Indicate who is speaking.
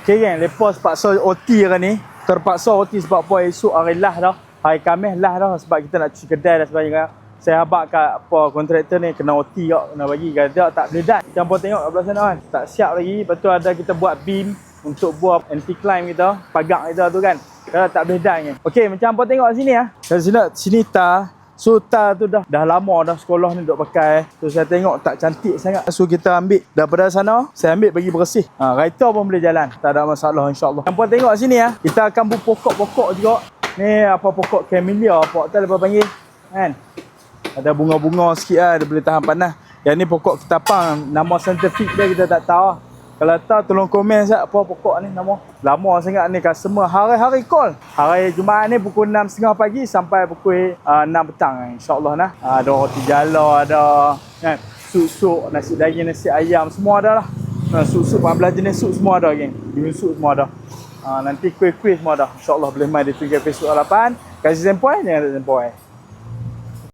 Speaker 1: Okay kan, lepas paksa OT kan ni. Terpaksa OT sebab apa esok hari lah dah. Hari Khamis lah dah sebab kita nak cuci kedai dan sebagainya. Saya habaq kat apa kontraktor ni kena OT kak, kena bagi. Kalau tak boleh dan. Campur tengok kat belah sana kan. Tak siap lagi. Lepas tu ada kita buat beam untuk buat anti-climb kita, pagar kita tu kan. Kalau tak boleh dan kan. Okey, macam apa tengok sini ah. Kalau sini tar. So tar tu dah lama dah sekolah ni duk pakai. So saya tengok tak cantik sangat. So kita ambil daripada sana, saya ambil bagi bersih. Kereta pun boleh jalan. Tak ada masalah insya-Allah. Campur tengok sini ah. Kita akan buat pokok-pokok juga. Ni apa pokok camellia, apa tak lepas panggil. Kan? Ada bunga-bunga sikit lah, dia boleh tahan panas. Yang ni pokok ketapang, nama saintifik dia kita tak tahu. Kalau tahu tolong komen sekejap apa pokok ni nama. Lama sangat ni customer hari-hari call. Hari Jumaat ni pukul 6.30 pagi sampai pukul 6 petang insya-Allah nah. Ada roti jala, ada kan, sup-sup, nasi daging, nasi ayam semua ada lah. Sup-sup 14 jenis sup semua ada geng. Bihun sup semua ada. Nanti kuih-kuih semua ada. Insya-Allah boleh mai di 3 episod 8. Kasih sempoi jangan ada sempoi.